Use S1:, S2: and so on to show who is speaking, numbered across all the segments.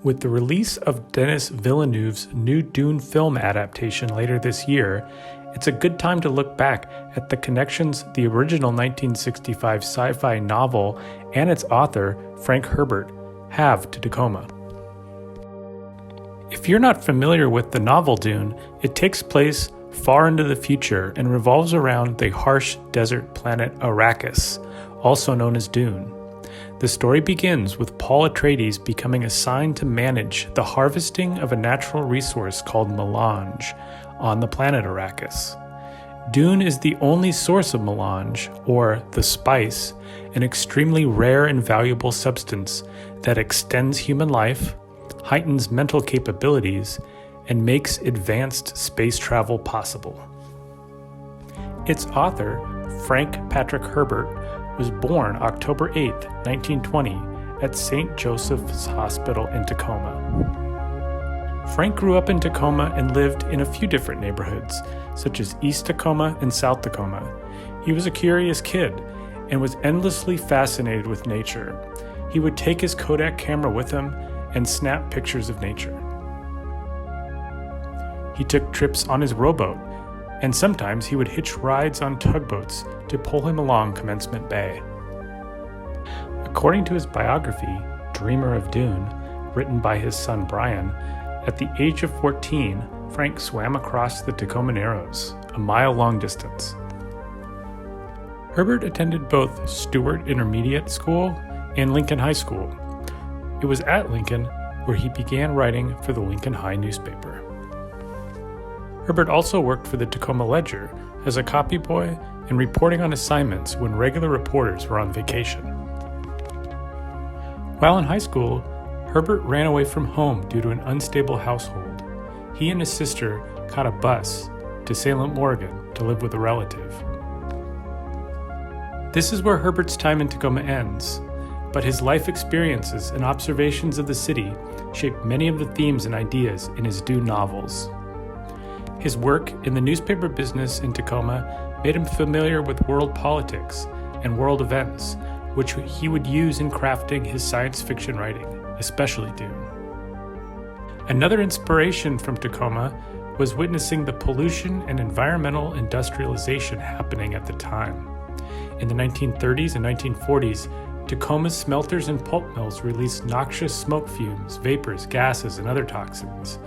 S1: With the release of Denis Villeneuve's new Dune film adaptation later this year, it's a good time to look back at the connections the original 1965 sci-fi novel and its author, Frank Herbert, have to Tacoma. If you're not familiar with the novel Dune, it takes place far into the future and revolves around the harsh desert planet Arrakis, also known as Dune. The story begins with Paul Atreides becoming assigned to manage the harvesting of a natural resource called melange on the planet Arrakis. Dune is the only source of melange, or the spice, an extremely rare and valuable substance that extends human life, heightens mental capabilities, and makes advanced space travel possible. Its author, Frank Patrick Herbert, was born October 8, 1920, at St. Joseph's Hospital in Tacoma. Frank grew up in Tacoma and lived in a few different neighborhoods, such as East Tacoma and South Tacoma. He was a curious kid and was endlessly fascinated with nature. He would take his Kodak camera with him and snap pictures of nature. He took trips on his rowboat, and sometimes he would hitch rides on tugboats to pull him along Commencement Bay. According to his biography, Dreamer of Dune, written by his son Brian, at the age of 14, Frank swam across the Tacoma Narrows, a mile-long distance. Herbert attended both Stewart Intermediate School and Lincoln High School. It was at Lincoln where he began writing for the Lincoln High newspaper. Herbert also worked for the Tacoma Ledger as a copy boy and reporting on assignments when regular reporters were on vacation. While in high school, Herbert ran away from home due to an unstable household. He and his sister caught a bus to Salem, Oregon to live with a relative. This is where Herbert's time in Tacoma ends, but his life experiences and observations of the city shaped many of the themes and ideas in his Dune novels. His work in the newspaper business in Tacoma made him familiar with world politics and world events, which he would use in crafting his science fiction writing, especially Dune. Another inspiration from Tacoma was witnessing the pollution and environmental industrialization happening at the time. In the 1930s and 1940s, Tacoma's smelters and pulp mills released noxious smoke fumes, vapors, gases, and other toxins.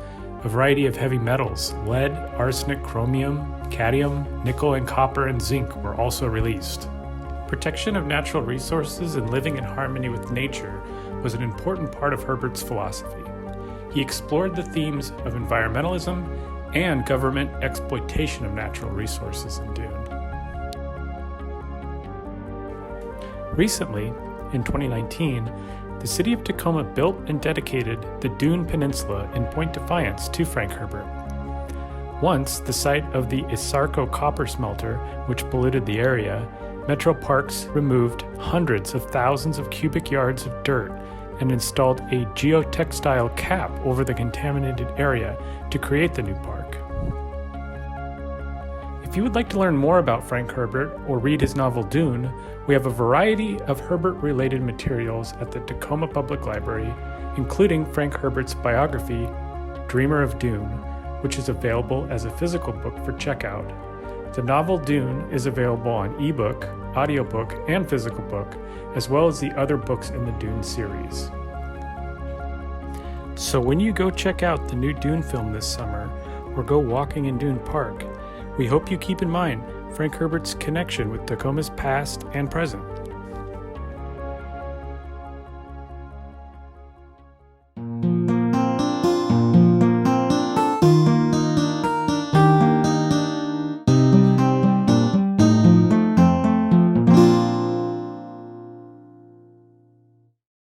S1: A variety of heavy metals, lead, arsenic, chromium, cadmium, nickel, and copper and zinc were also released. Protection of natural resources and living in harmony with nature was an important part of Herbert's philosophy. He explored the themes of environmentalism and government exploitation of natural resources in Dune. Recently, in 2019, the city of Tacoma built and dedicated the Dune Peninsula in Point Defiance to Frank Herbert. Once the site of the Isarco copper smelter, which polluted the area, Metro Parks removed hundreds of thousands of cubic yards of dirt and installed a geotextile cap over the contaminated area to create the new park. If you would like to learn more about Frank Herbert or read his novel Dune, we have a variety of Herbert-related materials at the Tacoma Public Library, including Frank Herbert's biography, Dreamer of Dune, which is available as a physical book for checkout. The novel Dune is available on ebook, audiobook, and physical book, as well as the other books in the Dune series. So when you go check out the new Dune film this summer, or go walking in Dune Park, we hope you keep in mind Frank Herbert's connection with Tacoma's past and present.